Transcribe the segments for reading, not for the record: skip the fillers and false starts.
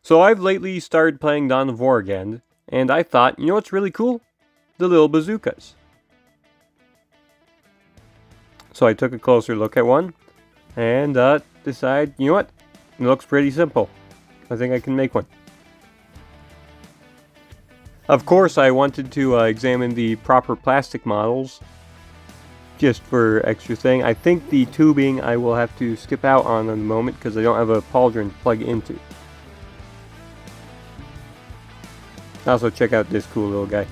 So I've lately started playing Dawn of War again, and I thought, you know what's really cool? The little bazookas. So I took a closer look at one, and decided, you know what? It looks pretty simple. I think I can make one. Of course, I wanted to examine the proper plastic models, just for extra thing. I think the tubing I will have to skip out on in a moment because I don't have a pauldron to plug into. Also, check out this cool little guy.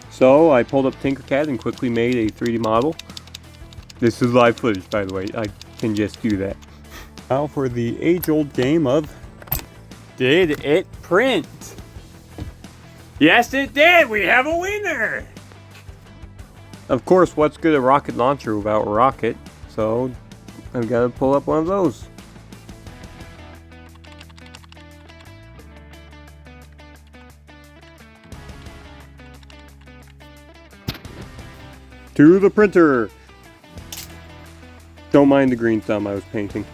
So I pulled up Tinkercad and quickly made a 3D model. This is live footage, by the way. I can just do that. Now for the age-old game of, did it print? Yes, it did! We have a winner! Of course, what's good a rocket launcher without a rocket? So I've got to pull up one of those. To the printer! Don't mind the green thumb I was painting.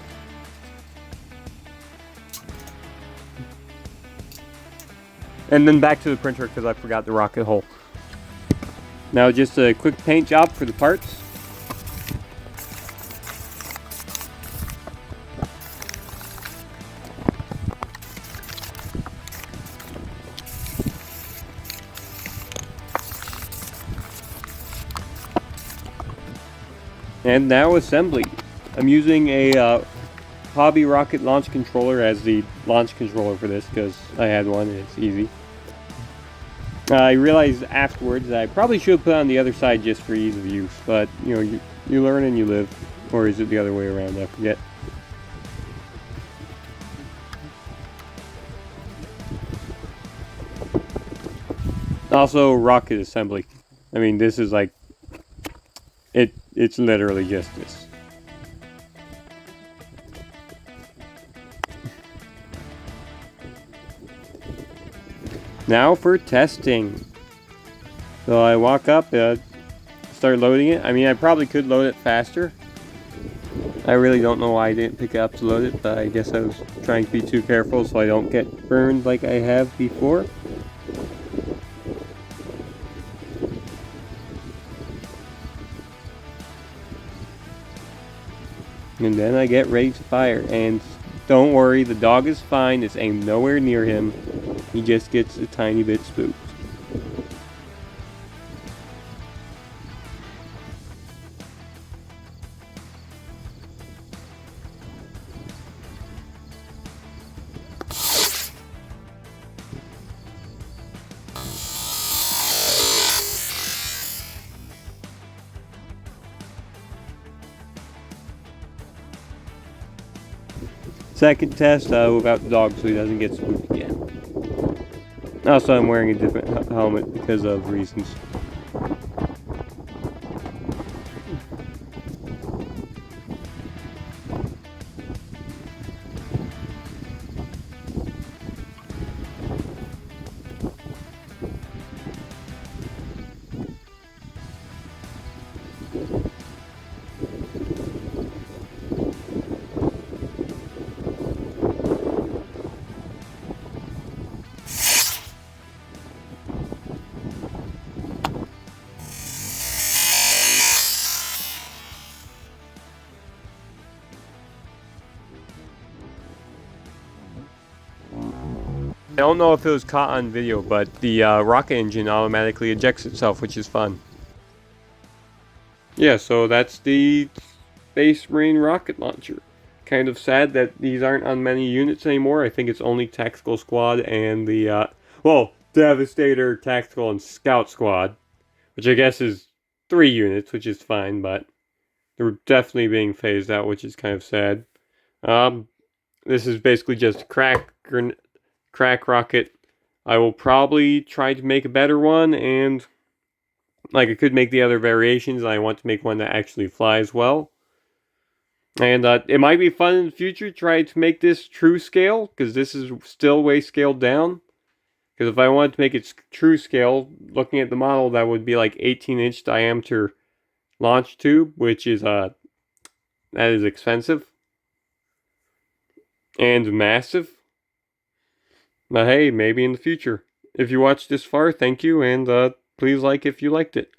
And then back to the printer because I forgot the rocket hole. Now just a quick paint job for the parts. And now assembly. I'm using a hobby rocket launch controller as the launch controller for this because I had one and it's easy. I realized afterwards that I probably should put on the other side just for ease of use, but you know, you learn and you live. Or is it the other way around? I forget. Also, rocket assembly. I mean, this is like, it's literally just this. Now for testing. So I walk up, start loading it. I mean, I probably could load it faster. I really don't know why I didn't pick it up to load it, but I guess I was trying to be too careful so I don't get burned like I have before. And then I get ready to fire, and don't worry, the dog is fine. It's aimed nowhere near him. He just gets a tiny bit spooked. Second test without the dog so he doesn't get spooked again. Also, I'm wearing a different helmet because of reasons. I don't know if it was caught on video, but the rocket engine automatically ejects itself, which is fun. Yeah, so that's the Space Marine rocket launcher. Kind of sad that these aren't on many units anymore. I think it's only Tactical Squad and the, Devastator, Tactical, and Scout Squad. Which I guess is 3 units, which is fine, but they're definitely being phased out, which is kind of sad. This is basically just a crack rocket. I will probably try to make a better one, and like I could make the other variations, and I want to make one that actually flies well. And it might be fun in the future to try to make this true scale, because this is still way scaled down. Because if I wanted to make it true scale, looking at the model, that would be like 18-inch diameter launch tube, which is that is expensive and massive. But hey, maybe in the future. If you watched this far, thank you, and please like if you liked it.